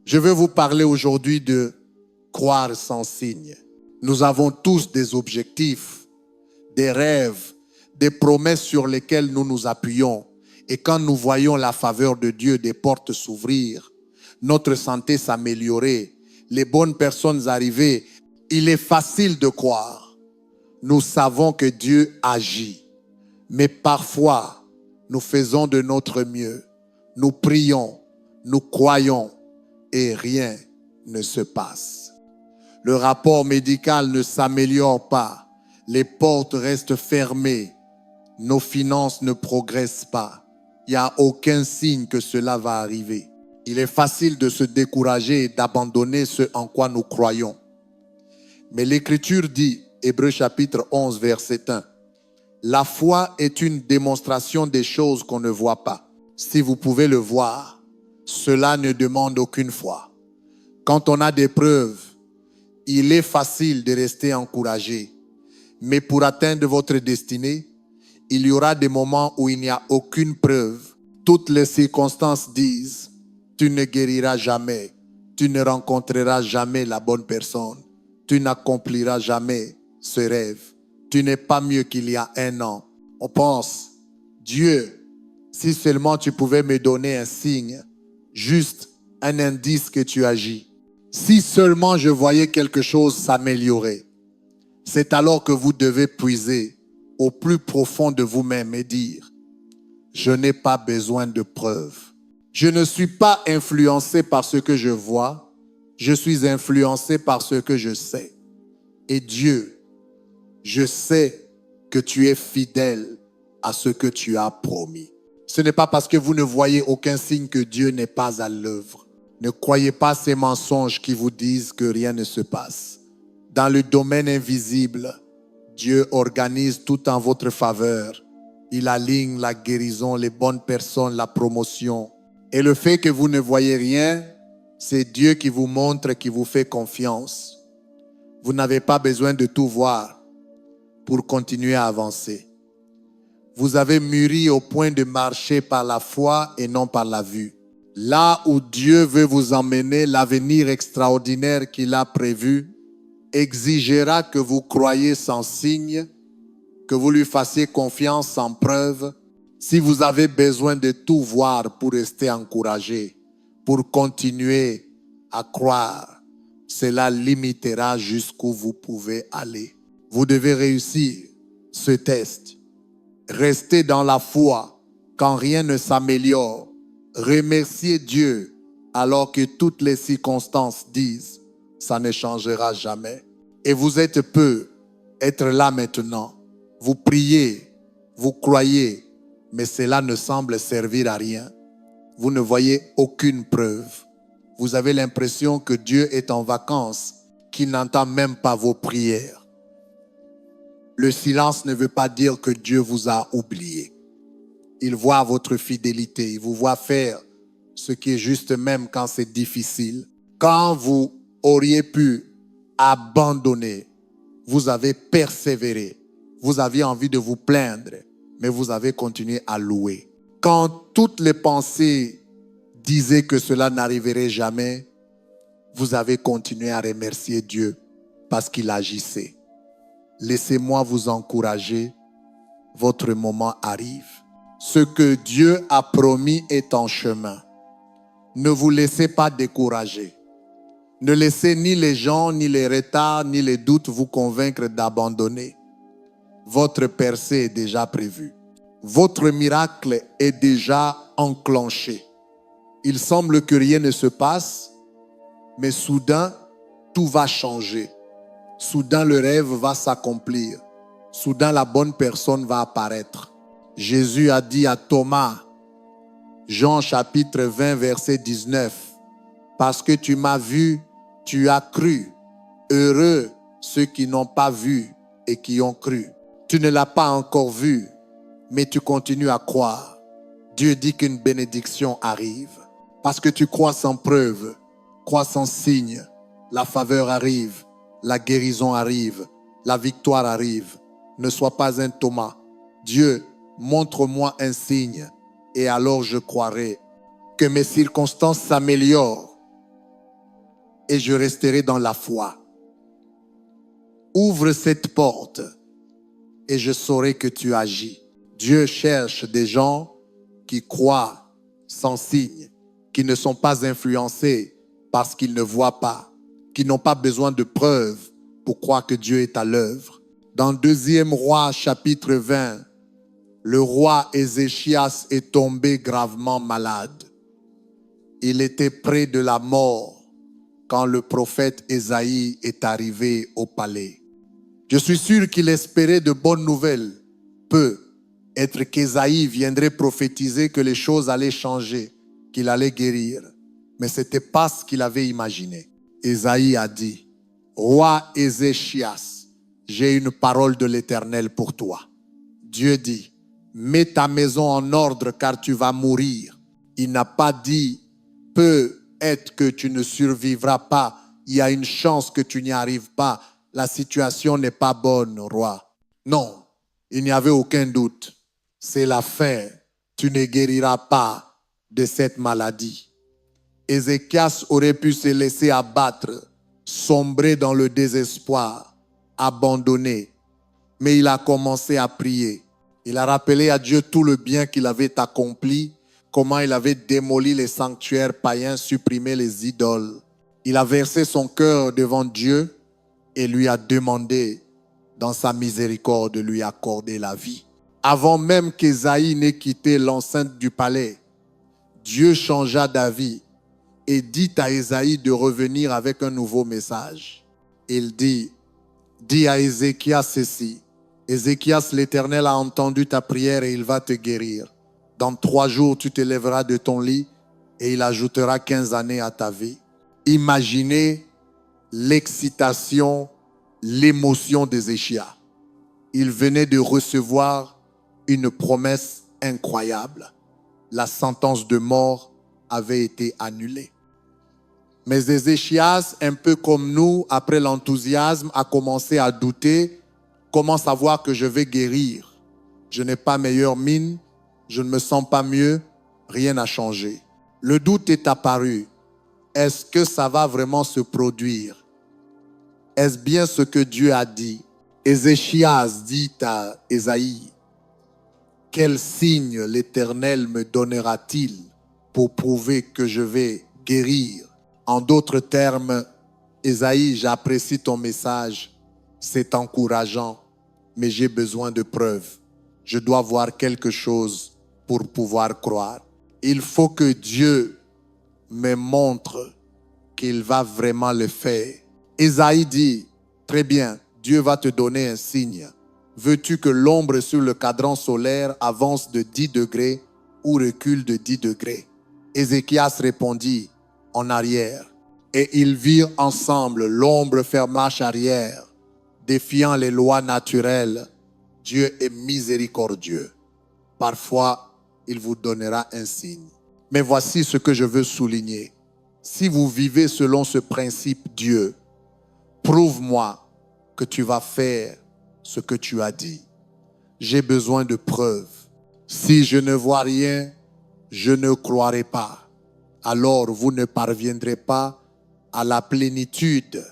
Je veux vous parler aujourd'hui de croire sans signe. Nous avons tous des objectifs, des rêves, des promesses sur lesquelles nous nous appuyons. Et quand nous voyons la faveur de Dieu, des portes s'ouvrir, notre santé s'améliorer, les bonnes personnes arriver, il est facile de croire. Nous savons que Dieu agit. Mais parfois, nous faisons de notre mieux. Nous prions, nous croyons et rien ne se passe. Le rapport médical ne s'améliore pas. Les portes restent fermées. Nos finances ne progressent pas. Il n'y a aucun signe que cela va arriver. Il est facile de se décourager et d'abandonner ce en quoi nous croyons. Mais l'Écriture dit, Hébreux chapitre 11, verset 1, « La foi est une démonstration des choses qu'on ne voit pas. » Si vous pouvez le voir, cela ne demande aucune foi. Quand on a des preuves, il est facile de rester encouragé. Mais pour atteindre votre destinée, il y aura des moments où il n'y a aucune preuve. Toutes les circonstances disent, tu ne guériras jamais, tu ne rencontreras jamais la bonne personne, tu n'accompliras jamais ce rêve, tu n'es pas mieux qu'il y a un an. On pense, Dieu, si seulement tu pouvais me donner un signe, juste un indice que tu agis. Si seulement je voyais quelque chose s'améliorer. C'est alors que vous devez puiser au plus profond de vous-même et dire, je n'ai pas besoin de preuves. Je ne suis pas influencé par ce que je vois, je suis influencé par ce que je sais. Et Dieu, je sais que tu es fidèle à ce que tu as promis. Ce n'est pas parce que vous ne voyez aucun signe que Dieu n'est pas à l'œuvre. Ne croyez pas ces mensonges qui vous disent que rien ne se passe. Dans le domaine invisible, Dieu organise tout en votre faveur. Il aligne la guérison, les bonnes personnes, la promotion. Et le fait que vous ne voyez rien, c'est Dieu qui vous montre, qui vous fait confiance. Vous n'avez pas besoin de tout voir pour continuer à avancer. Vous avez mûri au point de marcher par la foi et non par la vue. Là où Dieu veut vous emmener, l'avenir extraordinaire qu'il a prévu exigera que vous croyiez sans signe, que vous lui fassiez confiance sans preuve. Si vous avez besoin de tout voir pour rester encouragé, pour continuer à croire, cela limitera jusqu'où vous pouvez aller. Vous devez réussir ce test. Restez dans la foi quand rien ne s'améliore. Remerciez Dieu alors que toutes les circonstances disent ça ne changera jamais. Et vous êtes peu, être là maintenant. Vous priez, vous croyez, mais cela ne semble servir à rien. Vous ne voyez aucune preuve. Vous avez l'impression que Dieu est en vacances, qu'il n'entend même pas vos prières. Le silence ne veut pas dire que Dieu vous a oublié. Il voit votre fidélité. Il vous voit faire ce qui est juste même quand c'est difficile. Quand vous auriez pu abandonner, vous avez persévéré. Vous aviez envie de vous plaindre, mais vous avez continué à louer. Quand toutes les pensées disaient que cela n'arriverait jamais, vous avez continué à remercier Dieu parce qu'il agissait. Laissez-moi vous encourager. Votre moment arrive. Ce que Dieu a promis est en chemin. Ne vous laissez pas décourager. Ne laissez ni les gens, ni les retards, ni les doutes vous convaincre d'abandonner. Votre percée est déjà prévue. Votre miracle est déjà enclenché. Il semble que rien ne se passe, mais soudain, tout va changer. Soudain, le rêve va s'accomplir. Soudain, la bonne personne va apparaître. Jésus a dit à Thomas, Jean chapitre 20, verset 19, « Parce que tu m'as vu, tu as cru. Heureux ceux qui n'ont pas vu et qui ont cru. » Tu ne l'as pas encore vu, mais tu continues à croire. Dieu dit qu'une bénédiction arrive. Parce que tu crois sans preuve, crois sans signe. La faveur arrive, la guérison arrive, la victoire arrive. Ne sois pas un Thomas. Dieu, montre-moi un signe. et alors je croirai. Que mes circonstances s'améliorent et je resterai dans la foi. Ouvre cette porte et je saurai que tu agis. Dieu cherche des gens qui croient sans signe, qui ne sont pas influencés parce qu'ils ne voient pas, qui n'ont pas besoin de preuves pour croire que Dieu est à l'œuvre. Dans 2 Roi chapitre 20, le roi Ézéchias est tombé gravement malade. Il était près de la mort quand le prophète Ésaïe est arrivé au palais. Je suis sûr qu'il espérait de bonnes nouvelles. Peut être qu'Ésaïe viendrait prophétiser que les choses allaient changer, qu'il allait guérir. Mais ce n'était pas ce qu'il avait imaginé. Ésaïe a dit, « Roi Ézéchias, j'ai une parole de l'Éternel pour toi. » Dieu dit, « Mets ta maison en ordre car tu vas mourir. » Il n'a pas dit, « Peut être que tu ne survivras pas. Il y a une chance que tu n'y arrives pas. La situation n'est pas bonne, roi. » Non, il n'y avait aucun doute. C'est la fin. Tu ne guériras pas de cette maladie. Ézéchias aurait pu se laisser abattre, sombrer dans le désespoir, abandonner. Mais il a commencé à prier. Il a rappelé à Dieu tout le bien qu'il avait accompli, comment il avait démoli les sanctuaires païens, supprimé les idoles. Il a versé son cœur devant Dieu et lui a demandé, dans sa miséricorde, de lui accorder la vie. Avant même qu'Ésaïe n'ait quitté l'enceinte du palais, Dieu changea d'avis et dit à Ésaïe de revenir avec un nouveau message. Il dit, dis à Ézéchias ceci, Ézéchias, l'Éternel a entendu ta prière et il va te guérir. Dans 3 jours, tu te lèveras de ton lit et il ajoutera 15 années à ta vie. Imaginez l'excitation, l'émotion d'Ézéchias. Il venait de recevoir une promesse incroyable. La sentence de mort avait été annulée. Mais Ézéchias, un peu comme nous, après l'enthousiasme, a commencé à douter. Comment savoir que je vais guérir? Je n'ai pas meilleure mine, je ne me sens pas mieux, rien n'a changé. Le doute est apparu. Est-ce que ça va vraiment se produire? Est-ce bien ce que Dieu a dit? Ézéchias dit à Ésaïe, quel signe l'Éternel me donnera-t-il pour prouver que je vais guérir? En d'autres termes, Ésaïe, j'apprécie ton message, c'est encourageant, mais j'ai besoin de preuves. Je dois voir quelque chose pour pouvoir croire. Il faut que Dieu me montre qu'il va vraiment le faire. Ésaïe dit, très bien, Dieu va te donner un signe. Veux-tu que l'ombre sur le cadran solaire avance de 10 degrés ou recule de 10 degrés? Ézéchias répondit, en arrière. Et ils virent ensemble l'ombre faire marche arrière, défiant les lois naturelles. Dieu est miséricordieux. Parfois, il vous donnera un signe. Mais voici ce que je veux souligner. Si vous vivez selon ce principe, Dieu, prouve-moi que tu vas faire ce que tu as dit. J'ai besoin de preuves. Si je ne vois rien, je ne croirai pas. Alors vous ne parviendrez pas à la plénitude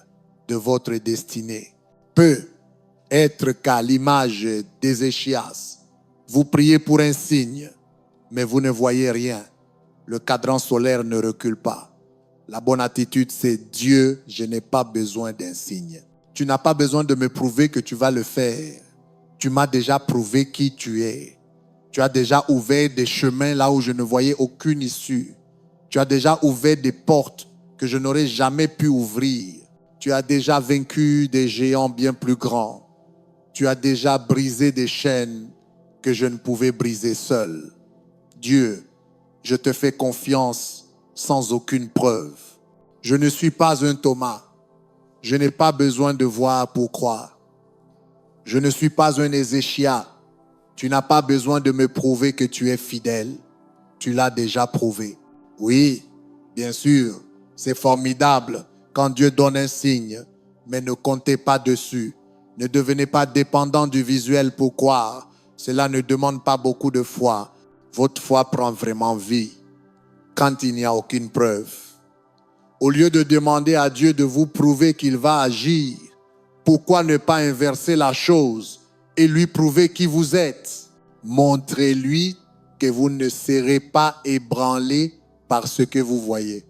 de votre destinée. Peut être qu'à l'image d'Ézéchias, vous priez pour un signe, mais vous ne voyez rien. Le cadran solaire ne recule pas. La bonne attitude, c'est Dieu, je n'ai pas besoin d'un signe. Tu n'as pas besoin de me prouver que tu vas le faire. Tu m'as déjà prouvé qui tu es. Tu as déjà ouvert des chemins là où je ne voyais aucune issue. Tu as déjà ouvert des portes que je n'aurais jamais pu ouvrir. Tu as déjà vaincu des géants bien plus grands. Tu as déjà brisé des chaînes que je ne pouvais briser seul. Dieu, je te fais confiance sans aucune preuve. Je ne suis pas un Thomas. Je n'ai pas besoin de voir pour croire. Je ne suis pas un Ézéchias. Tu n'as pas besoin de me prouver que tu es fidèle. Tu l'as déjà prouvé. Oui, bien sûr, c'est formidable quand Dieu donne un signe, mais ne comptez pas dessus. Ne devenez pas dépendant du visuel pour croire. Cela ne demande pas beaucoup de foi. votre foi prend vraiment vie quand il n'y a aucune preuve. Au lieu de demander à Dieu de vous prouver qu'il va agir, pourquoi ne pas inverser la chose et lui prouver qui vous êtes? Montrez-lui que vous ne serez pas ébranlé par ce que vous voyez.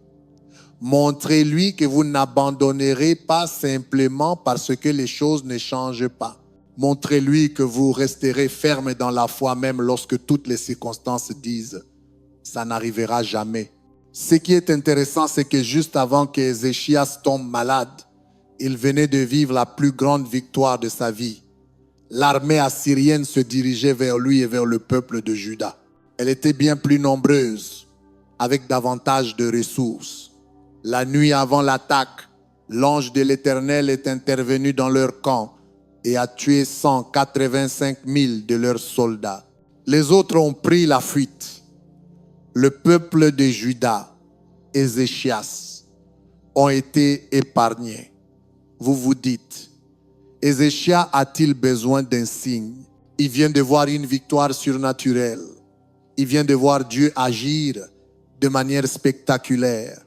Montrez-lui que vous n'abandonnerez pas simplement parce que les choses ne changent pas. Montrez-lui que vous resterez ferme dans la foi même lorsque toutes les circonstances disent « ça n'arrivera jamais ». Ce qui est intéressant, c'est que juste avant qu'Ézéchias tombe malade, il venait de vivre la plus grande victoire de sa vie. L'armée assyrienne se dirigeait vers lui et vers le peuple de Juda. Elle était bien plus nombreuse, avec davantage de ressources. La nuit avant l'attaque, l'ange de l'Éternel est intervenu dans leur camp et a tué 185 000 de leurs soldats. Les autres ont pris la fuite. Le peuple de Juda, Ézéchias, ont été épargnés. Vous vous dites, Ézéchias a-t-il besoin d'un signe? Il vient de voir une victoire surnaturelle. Il vient de voir Dieu agir de manière spectaculaire.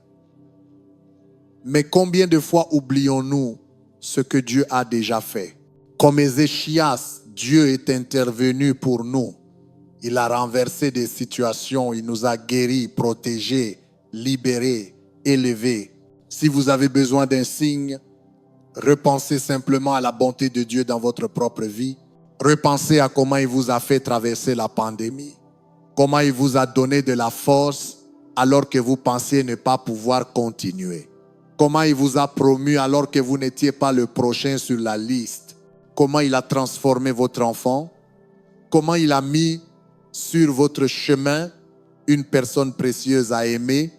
Mais combien de fois oublions-nous ce que Dieu a déjà fait? Comme Ézéchias, Dieu est intervenu pour nous. Il a renversé des situations, il nous a guéris, protégés, libérés, élevés. Si vous avez besoin d'un signe, repensez simplement à la bonté de Dieu dans votre propre vie. Repensez à comment il vous a fait traverser la pandémie. Comment il vous a donné de la force alors que vous pensiez ne pas pouvoir continuer. Comment il vous a promu alors que vous n'étiez pas le prochain sur la liste. Comment il a transformé votre enfant. Comment il a mis sur votre chemin une personne précieuse à aimer.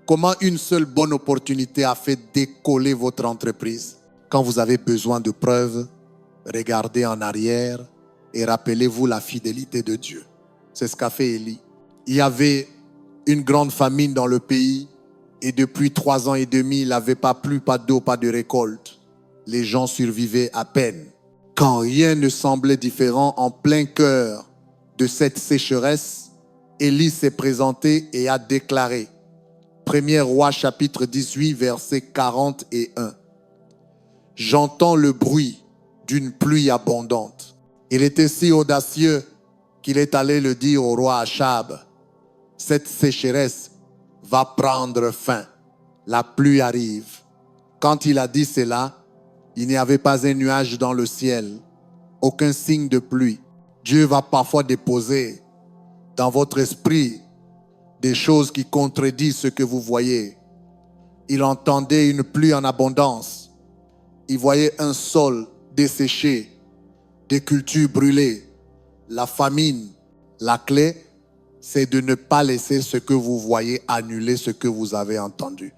Comment une seule bonne opportunité a fait décoller votre entreprise. Quand vous avez besoin de preuves, regardez en arrière et rappelez-vous la fidélité de Dieu. C'est ce qu'a fait Élie. Il y avait une grande famine dans le pays et depuis 3 ans et demi, il n'avait pas plu, pas d'eau, pas de récolte. Les gens survivaient à peine. Quand rien ne semblait différent, en plein cœur de cette sécheresse, Élie s'est présenté et a déclaré. 1er Roi chapitre 18 verset 41. J'entends le bruit d'une pluie abondante. Il était si audacieux qu'il est allé le dire au roi Achab. Cette sécheresse va prendre fin. La pluie arrive. Quand il a dit cela, il n'y avait pas un nuage dans le ciel, aucun signe de pluie. Dieu va parfois déposer dans votre esprit des choses qui contredisent ce que vous voyez. Il entendait une pluie en abondance. Il voyait un sol desséché, des cultures brûlées, la famine. La clé, c'est de ne pas laisser ce que vous voyez annuler ce que vous avez entendu.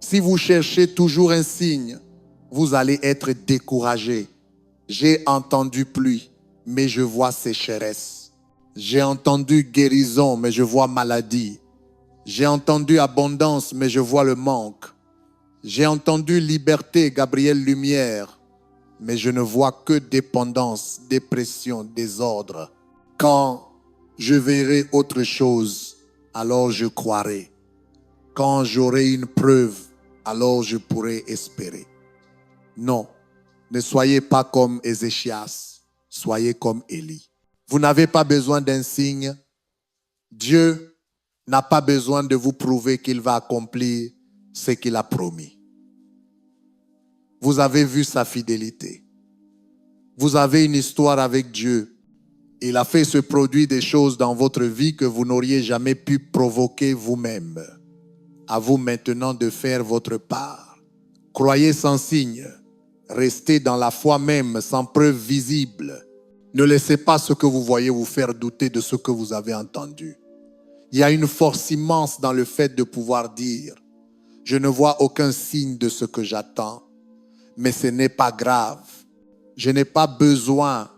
Si vous cherchez toujours un signe, vous allez être découragé. J'ai entendu pluie, mais je vois sécheresse. J'ai entendu guérison, mais je vois maladie. J'ai entendu abondance, mais je vois le manque. J'ai entendu liberté, Gabriel Lumière, mais je ne vois que dépendance, dépression, désordre. Quand je verrai autre chose, alors je croirai. Quand j'aurai une preuve, alors je pourrai espérer. Non, ne soyez pas comme Ézéchias, soyez comme Élie. Vous n'avez pas besoin d'un signe. Dieu n'a pas besoin de vous prouver qu'il va accomplir ce qu'il a promis. Vous avez vu sa fidélité. Vous avez une histoire avec Dieu. Il a fait se produire des choses dans votre vie que vous n'auriez jamais pu provoquer vous-même. À vous maintenant de faire votre part. Croyez sans signe. Restez dans la foi même, sans preuve visible. Ne laissez pas ce que vous voyez vous faire douter de ce que vous avez entendu. Il y a une force immense dans le fait de pouvoir dire « Je ne vois aucun signe de ce que j'attends, mais ce n'est pas grave. Je n'ai pas besoin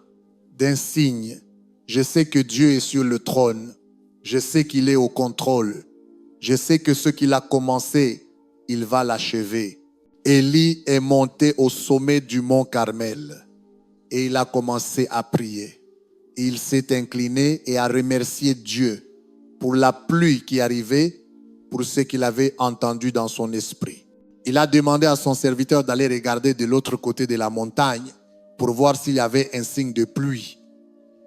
d'un signe. Je sais que Dieu est sur le trône. Je sais qu'il est au contrôle. Je sais que ce qu'il a commencé, il va l'achever. » Élie est monté au sommet du mont Carmel et il a commencé à prier. Il s'est incliné et a remercié Dieu pour la pluie qui arrivait, pour ce qu'il avait entendu dans son esprit. Il a demandé à son serviteur d'aller regarder de l'autre côté de la montagne pour voir s'il y avait un signe de pluie.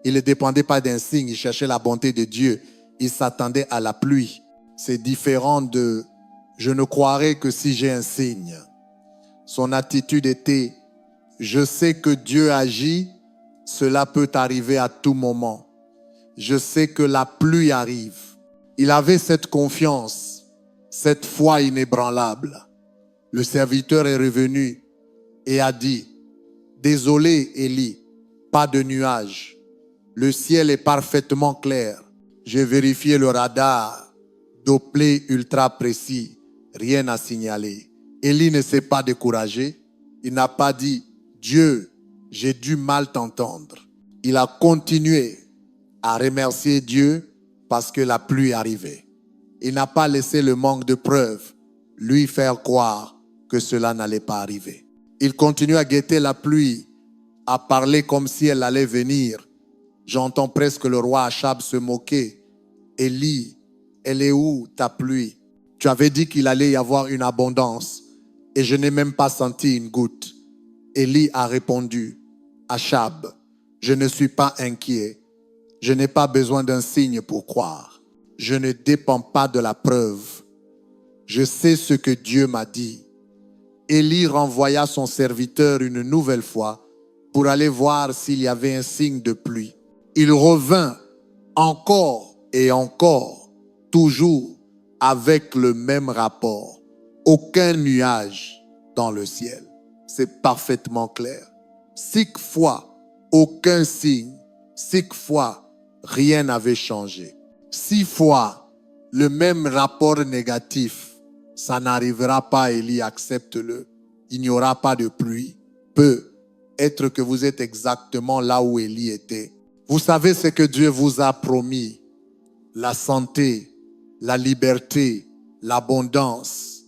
Il ne dépendait pas d'un signe, il cherchait la bonté de Dieu. Il s'attendait à la pluie. C'est différent de « je ne croirai que si j'ai un signe ». Son attitude était « je sais que Dieu agit, cela peut arriver à tout moment. Je sais que la pluie arrive ». Il avait cette confiance, cette foi inébranlable. Le serviteur est revenu et a dit « désolé Élie, pas de nuages. Le ciel est parfaitement clair. J'ai vérifié le radar, Doppler ultra précis, rien à signaler. » Élie ne s'est pas découragé. Il n'a pas dit « Dieu, j'ai du mal t'entendre ». Il a continué à remercier Dieu parce que la pluie arrivait. Il n'a pas laissé le manque de preuves lui faire croire que cela n'allait pas arriver. Il continue à guetter la pluie, à parler comme si elle allait venir. J'entends presque le roi Achab se moquer. « Élie, elle est où ta pluie? Tu avais dit qu'il allait y avoir une abondance et je n'ai même pas senti une goutte. » Élie a répondu « Achab, je ne suis pas inquiet. Je n'ai pas besoin d'un signe pour croire. Je ne dépends pas de la preuve. Je sais ce que Dieu m'a dit. » Élie renvoya son serviteur une nouvelle fois pour aller voir s'il y avait un signe de pluie. Il revint encore et encore, toujours avec le même rapport. Aucun nuage dans le ciel. C'est parfaitement clair. 6 fois, aucun signe. 6 fois, rien n'avait changé. 6 fois, le même rapport négatif. Ça n'arrivera pas, Élie, accepte-le. Il n'y aura pas de pluie. Peut être que vous êtes exactement là où Élie était. Vous savez ce que Dieu vous a promis. La santé, la liberté, l'abondance,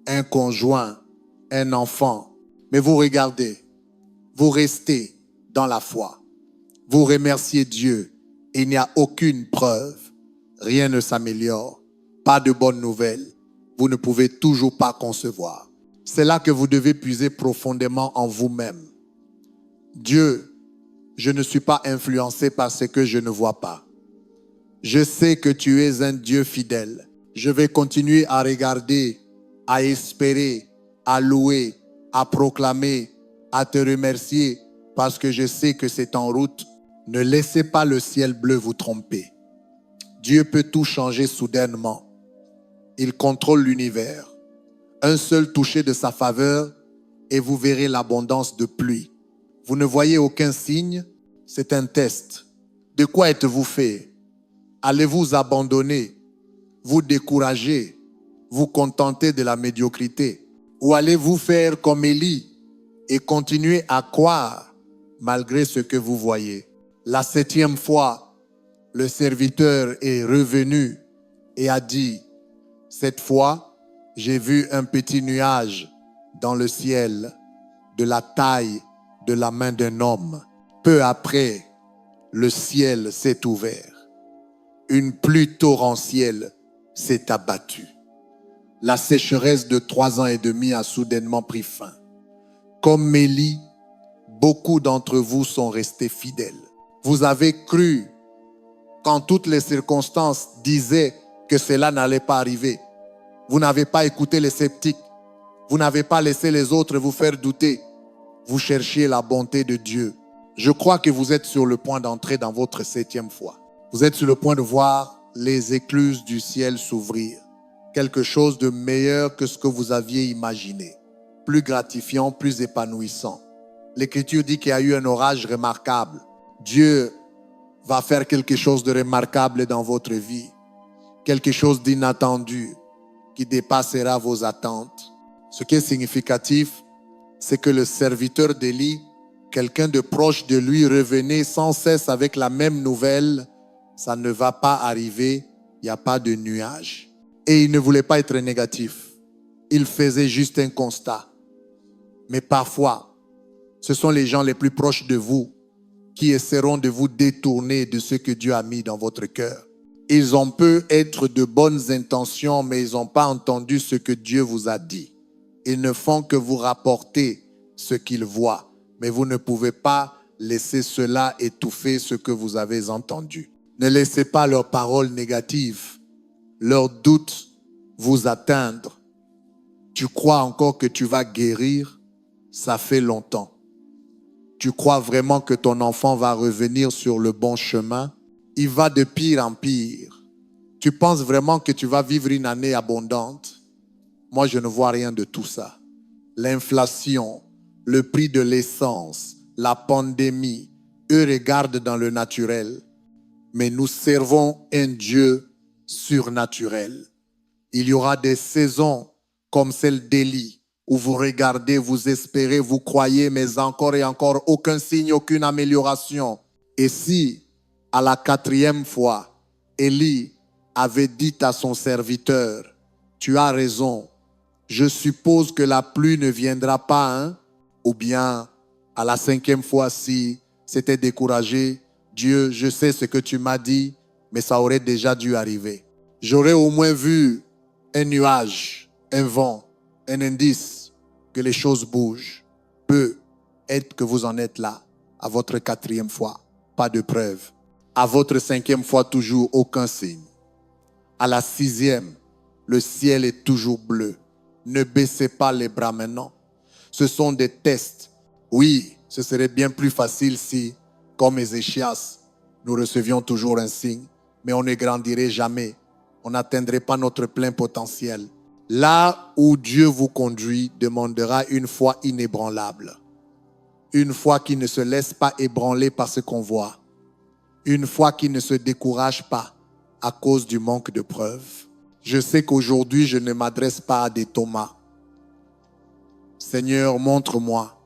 un conjoint, un enfant. Mais vous regardez, vous restez dans la foi. Vous remerciez Dieu. Il n'y a aucune preuve. Rien ne s'améliore. Pas de bonnes nouvelles. Vous ne pouvez toujours pas concevoir. C'est là que vous devez puiser profondément en vous-même. Dieu, je ne suis pas influencé par ce que je ne vois pas. Je sais que tu es un Dieu fidèle. Je vais continuer à regarder, à espérer, à louer, à proclamer, à te remercier parce que je sais que c'est en route. Ne laissez pas le ciel bleu vous tromper. Dieu peut tout changer soudainement. Il contrôle l'univers. Un seul toucher de sa faveur et vous verrez l'abondance de pluie. Vous ne voyez aucun signe, c'est un test. De quoi êtes-vous fait? Allez-vous abandonner, vous décourager, vous contenter de la médiocrité? Ou allez-vous faire comme Élie et continuer à croire malgré ce que vous voyez? La 7e fois, le serviteur est revenu et a dit, cette fois, j'ai vu un petit nuage dans le ciel de la taille de la main d'un homme. Peu après, le ciel s'est ouvert. Une pluie torrentielle s'est abattue. La sécheresse de 3 ans et demi a soudainement pris fin. Comme Élie, beaucoup d'entre vous sont restés fidèles. Vous avez cru quand toutes les circonstances disaient que cela n'allait pas arriver. Vous n'avez pas écouté les sceptiques. Vous n'avez pas laissé les autres vous faire douter. Vous cherchiez la bonté de Dieu. Je crois que vous êtes sur le point d'entrer dans votre 7e fois. Vous êtes sur le point de voir les écluses du ciel s'ouvrir. Quelque chose de meilleur que ce que vous aviez imaginé. Plus gratifiant, plus épanouissant. L'Écriture dit qu'il y a eu un orage remarquable. Dieu va faire quelque chose de remarquable dans votre vie. Quelque chose d'inattendu qui dépassera vos attentes. Ce qui est significatif, c'est que le serviteur d'Élie, quelqu'un de proche de lui, revenait sans cesse avec la même nouvelle. Ça ne va pas arriver, il n'y a pas de nuage. Et il ne voulait pas être négatif. Il faisait juste un constat. Mais parfois, ce sont les gens les plus proches de vous qui essaieront de vous détourner de ce que Dieu a mis dans votre cœur. Ils ont pu être de bonnes intentions, mais ils n'ont pas entendu ce que Dieu vous a dit. Ils ne font que vous rapporter ce qu'ils voient, mais vous ne pouvez pas laisser cela étouffer ce que vous avez entendu. Ne laissez pas leurs paroles négatives, leurs doutes vous atteindre. Tu crois encore que tu vas guérir? Ça fait longtemps. Tu crois vraiment que ton enfant va revenir sur le bon chemin? Il va de pire en pire. Tu penses vraiment que tu vas vivre une année abondante? Moi, je ne vois rien de tout ça. L'inflation, le prix de l'essence, la pandémie, eux regardent dans le naturel. Mais nous servons un Dieu surnaturel. Il y aura des saisons comme celle d'Élie, où vous regardez, vous espérez, vous croyez, mais encore et encore, aucun signe, aucune amélioration. Et si, à la 4e fois, Élie avait dit à son serviteur, tu as raison, je suppose que la pluie ne viendra pas, hein? Ou bien, à la 5e fois, si c'était découragé, Dieu, je sais ce que tu m'as dit, mais ça aurait déjà dû arriver. J'aurais au moins vu un nuage, un vent, un indice que les choses bougent. Peut être que vous en êtes là, à votre 4e fois, pas de preuve. À votre 5e fois, toujours aucun signe. À la 6e, le ciel est toujours bleu. Ne baissez pas les bras maintenant. Ce sont des tests. Oui, ce serait bien plus facile si, comme Ézéchias, nous recevions toujours un signe, mais on ne grandirait jamais. On n'atteindrait pas notre plein potentiel. Là où Dieu vous conduit demandera une foi inébranlable. Une foi qui ne se laisse pas ébranler par ce qu'on voit. Une foi qui ne se décourage pas à cause du manque de preuves. Je sais qu'aujourd'hui, je ne m'adresse pas à des Thomas. Seigneur, montre-moi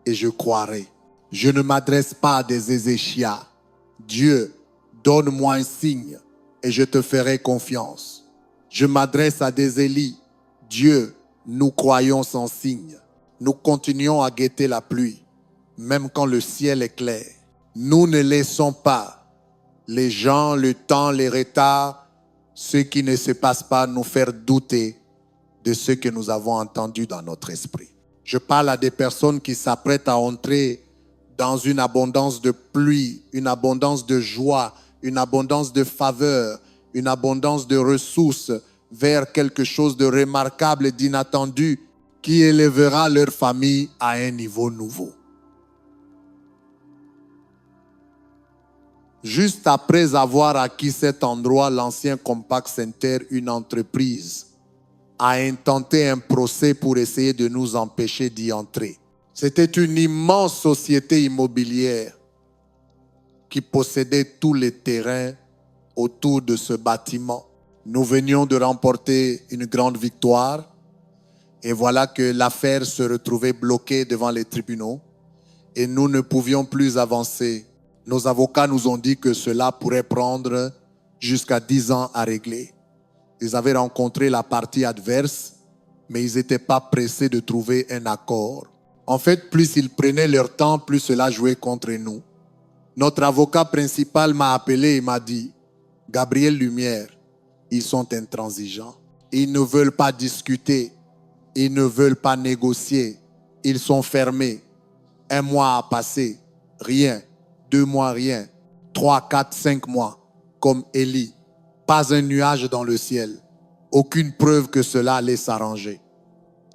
et je croirai. Je ne m'adresse pas à des Ézéchias. Dieu, donne-moi un signe et je te ferai confiance. Je m'adresse à des Élie. Dieu, nous croyons sans signe. Nous continuons à guetter la pluie, même quand le ciel est clair. Nous ne laissons pas les gens, le temps, les retards, ce qui ne se passe pas nous faire douter de ce que nous avons entendu dans notre esprit. Je parle à des personnes qui s'apprêtent à entrer dans une abondance de pluie, une abondance de joie, une abondance de faveur, une abondance de ressources vers quelque chose de remarquable et d'inattendu qui élèvera leur famille à un niveau nouveau. Juste après avoir acquis cet endroit, l'ancien Compact Center, une entreprise, a intenté un procès pour essayer de nous empêcher d'y entrer. C'était une immense société immobilière qui possédait tous les terrains autour de ce bâtiment. Nous venions de remporter une grande victoire et voilà que l'affaire se retrouvait bloquée devant les tribunaux et nous ne pouvions plus avancer. Nos avocats nous ont dit que cela pourrait prendre jusqu'à 10 ans à régler. Ils avaient rencontré la partie adverse, mais ils n'étaient pas pressés de trouver un accord. En fait, plus ils prenaient leur temps, plus cela jouait contre nous. Notre avocat principal m'a appelé et m'a dit, « Gabriel Lumière, ils sont intransigeants. Ils ne veulent pas discuter. Ils ne veulent pas négocier. Ils sont fermés. 1 mois a passé, rien. 2 mois, rien. 3, 4, 5 mois, comme Élie. Pas un nuage dans le ciel. Aucune preuve que cela allait s'arranger.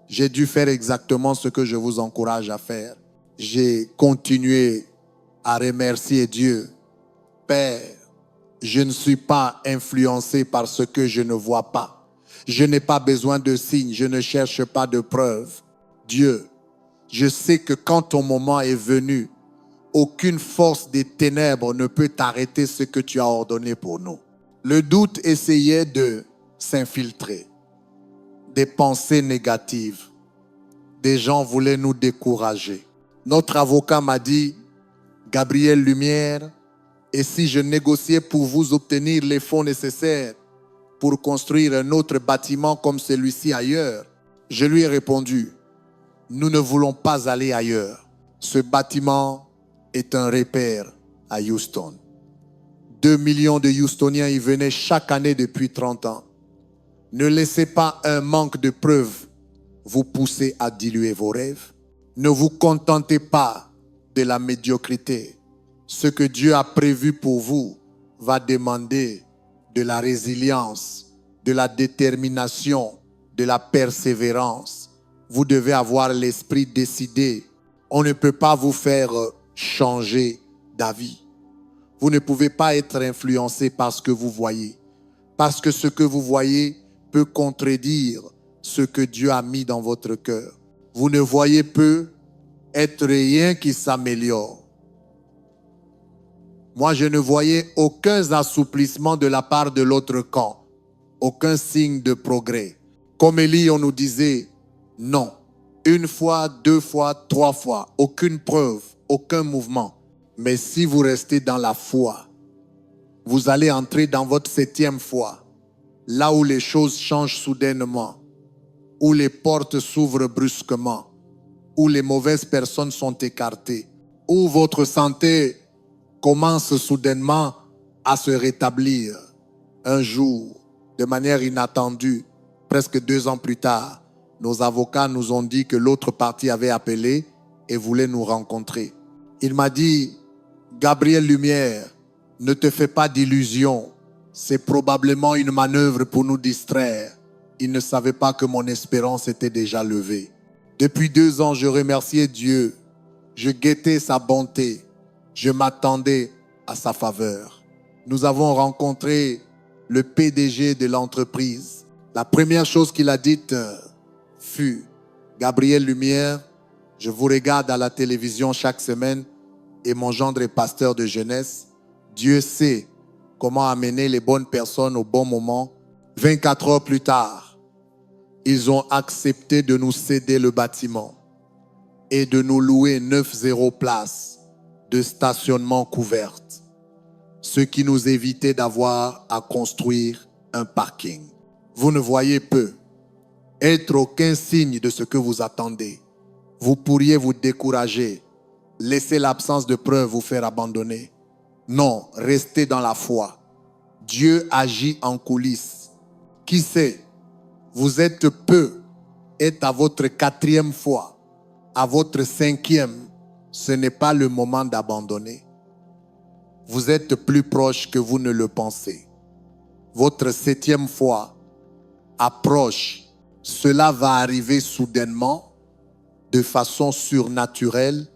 J'ai dû faire exactement ce que je vous encourage à faire. J'ai continué à remercier Dieu. Père, je ne suis pas influencé par ce que je ne vois pas. Je n'ai pas besoin de signes. Je ne cherche pas de preuves. Dieu, je sais que quand ton moment est venu, aucune force des ténèbres ne peut arrêter ce que tu as ordonné pour nous. Le doute essayait de s'infiltrer. Des pensées négatives. Des gens voulaient nous décourager. Notre avocat m'a dit, Gabriel Lumière, et si je négociais pour vous obtenir les fonds nécessaires pour construire un autre bâtiment comme celui-ci ailleurs? Je lui ai répondu, nous ne voulons pas aller ailleurs. Ce bâtiment est un repère à Houston. 2 millions de Houstoniens y venaient chaque année depuis 30 ans. Ne laissez pas un manque de preuves vous pousser à diluer vos rêves. Ne vous contentez pas de la médiocrité. Ce que Dieu a prévu pour vous va demander de la résilience, de la détermination, de la persévérance. Vous devez avoir l'esprit décidé. On ne peut pas vous faire changer d'avis. Vous ne pouvez pas être influencé par ce que vous voyez. Parce que ce que vous voyez peut contredire ce que Dieu a mis dans votre cœur. Vous ne voyez peu être rien qui s'améliore. Moi, je ne voyais aucun assouplissement de la part de l'autre camp. Aucun signe de progrès. Comme Élie, on nous disait non. 1 fois, 2 fois, 3 fois. Aucune preuve, aucun mouvement. Mais si vous restez dans la foi, vous allez entrer dans votre 7e foi. Là où les choses changent soudainement. Où les portes s'ouvrent brusquement. Où les mauvaises personnes sont écartées. Où votre santé commence soudainement à se rétablir. Un jour, de manière inattendue, presque 2 ans plus tard, nos avocats nous ont dit que l'autre partie avait appelé et voulait nous rencontrer. Il m'a dit, Gabriel Lumière, ne te fais pas d'illusions. C'est probablement une manœuvre pour nous distraire. Il ne savait pas que mon espérance était déjà levée. Depuis 2 ans, je remerciais Dieu. Je guettais sa bonté. Je m'attendais à sa faveur. Nous avons rencontré le PDG de l'entreprise. La première chose qu'il a dite fut, Gabriel Lumière, je vous regarde à la télévision chaque semaine et mon gendre est pasteur de jeunesse. Dieu sait comment amener les bonnes personnes au bon moment. 24 heures plus tard, ils ont accepté de nous céder le bâtiment et de nous louer 9 places de stationnement couverte, ce qui nous évitait d'avoir à construire un parking. Vous ne voyez peu, être aucun signe de ce que vous attendez. Vous pourriez vous décourager, laisser l'absence de preuve vous faire abandonner. Non, restez dans la foi. Dieu agit en coulisses. Qui sait, vous êtes peu, êtes à votre 4e fois, à votre 5e, ce n'est pas le moment d'abandonner. Vous êtes plus proche que vous ne le pensez. Votre 7e fois approche. Cela va arriver soudainement, de façon surnaturelle,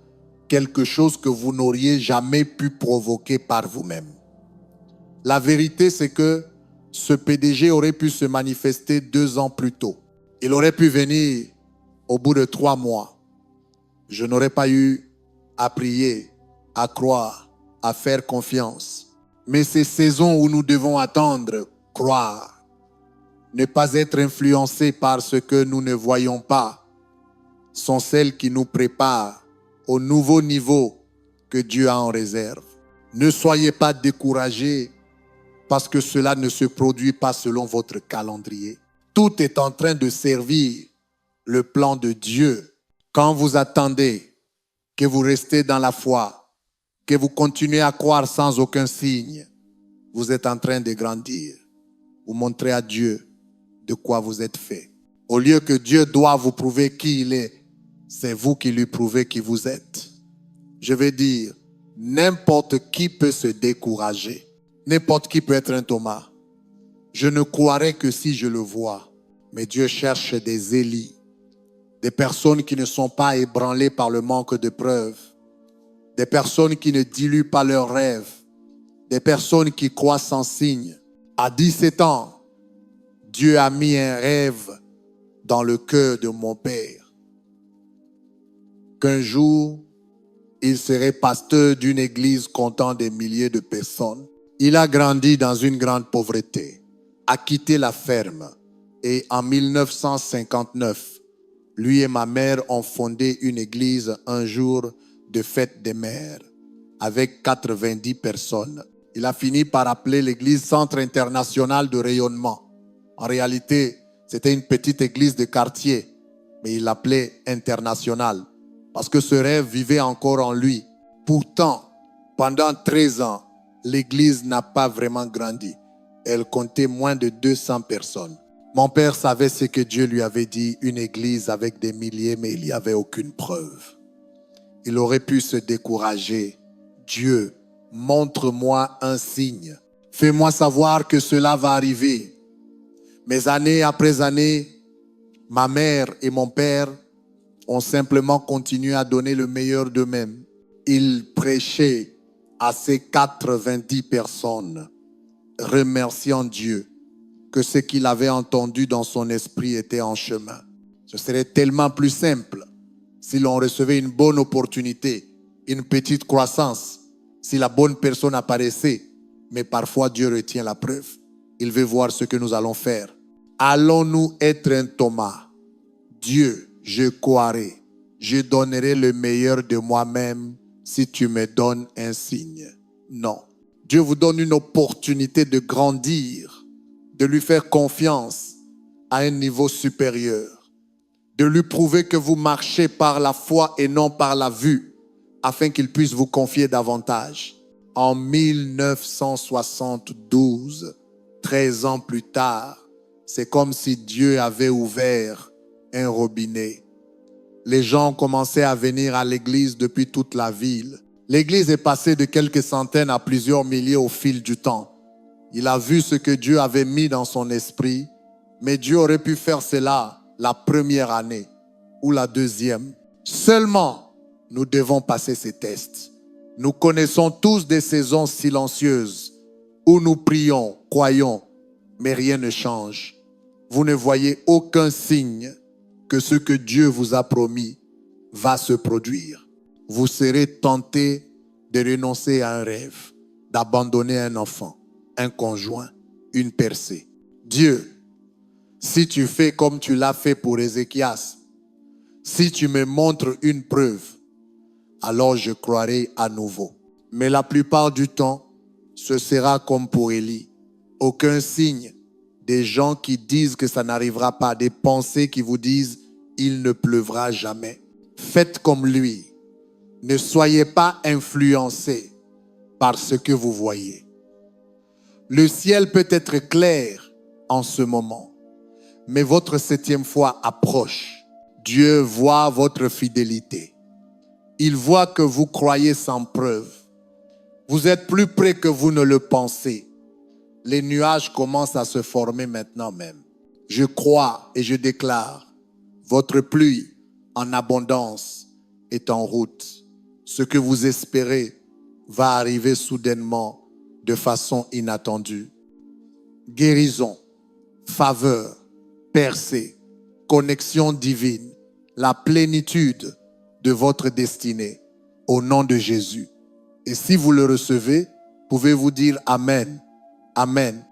quelque chose que vous n'auriez jamais pu provoquer par vous-même. La vérité, c'est que ce PDG aurait pu se manifester 2 ans plus tôt. Il aurait pu venir au bout de 3 mois. Je n'aurais pas eu à prier, à croire, à faire confiance. Mais ces saisons où nous devons attendre, croire, ne pas être influencés par ce que nous ne voyons pas, sont celles qui nous préparent au nouveau niveau que Dieu a en réserve. Ne soyez pas découragés parce que cela ne se produit pas selon votre calendrier. Tout est en train de servir le plan de Dieu. Quand vous attendez, que vous restez dans la foi, que vous continuez à croire sans aucun signe, vous êtes en train de grandir. Vous montrez à Dieu de quoi vous êtes fait. Au lieu que Dieu doit vous prouver qui il est, c'est vous qui lui prouvez qui vous êtes. Je vais dire, n'importe qui peut se décourager. N'importe qui peut être un Thomas. Je ne croirais que si je le vois. Mais Dieu cherche des Élie. Des personnes qui ne sont pas ébranlées par le manque de preuves. Des personnes qui ne diluent pas leurs rêves. Des personnes qui croient sans signe. À 17 ans, Dieu a mis un rêve dans le cœur de mon père. Qu'un jour, il serait pasteur d'une église comptant des milliers de personnes. Il a grandi dans une grande pauvreté, a quitté la ferme et en 1959, lui et ma mère ont fondé une église un jour de fête des mères avec 90 personnes. Il a fini par appeler l'église Centre international de rayonnement. En réalité, c'était une petite église de quartier, mais il l'appelait international parce que ce rêve vivait encore en lui. Pourtant, pendant 13 ans, l'église n'a pas vraiment grandi. Elle comptait moins de 200 personnes. Mon père savait ce que Dieu lui avait dit, une église avec des milliers, mais il n'y avait aucune preuve. Il aurait pu se décourager. Dieu, montre-moi un signe. Fais-moi savoir que cela va arriver. Mais année après année, ma mère et mon père ont simplement continué à donner le meilleur d'eux-mêmes. Ils prêchaient à ces 90 personnes, remerciant Dieu que ce qu'il avait entendu dans son esprit était en chemin. Ce serait tellement plus simple si l'on recevait une bonne opportunité, une petite croissance, si la bonne personne apparaissait. Mais parfois Dieu retient la preuve. Il veut voir ce que nous allons faire. Allons-nous être un Thomas? Dieu, je croirai. Je donnerai le meilleur de moi-même si tu me donnes un signe. Non. Dieu vous donne une opportunité de grandir, de lui faire confiance à un niveau supérieur, de lui prouver que vous marchez par la foi et non par la vue, afin qu'il puisse vous confier davantage. En 1972, 13 ans plus tard, c'est comme si Dieu avait ouvert un robinet. Les gens commençaient à venir à l'église depuis toute la ville. L'église est passée de quelques centaines à plusieurs milliers au fil du temps. Il a vu ce que Dieu avait mis dans son esprit, mais Dieu aurait pu faire cela la première année ou la deuxième. Seulement, nous devons passer ces tests. Nous connaissons tous des saisons silencieuses où nous prions, croyons, mais rien ne change. Vous ne voyez aucun signe que ce que Dieu vous a promis va se produire. Vous serez tenté de renoncer à un rêve, d'abandonner un enfant, un conjoint, une percée. Dieu, si tu fais comme tu l'as fait pour Ézéchias, si tu me montres une preuve, alors je croirai à nouveau. Mais la plupart du temps, ce sera comme pour Élie. Aucun signe. Des gens qui disent que ça n'arrivera pas, des pensées qui vous disent il ne pleuvra jamais. Faites comme lui. Ne soyez pas influencés par ce que vous voyez. Le ciel peut être clair en ce moment, mais votre 7e fois approche. Dieu voit votre fidélité. Il voit que vous croyez sans preuve. Vous êtes plus près que vous ne le pensez. Les nuages commencent à se former maintenant même. Je crois et je déclare, votre pluie en abondance est en route. Ce que vous espérez va arriver soudainement de façon inattendue. Guérison, faveur, percée, connexion divine, la plénitude de votre destinée au nom de Jésus. Et si vous le recevez, pouvez-vous dire Amen. Amen.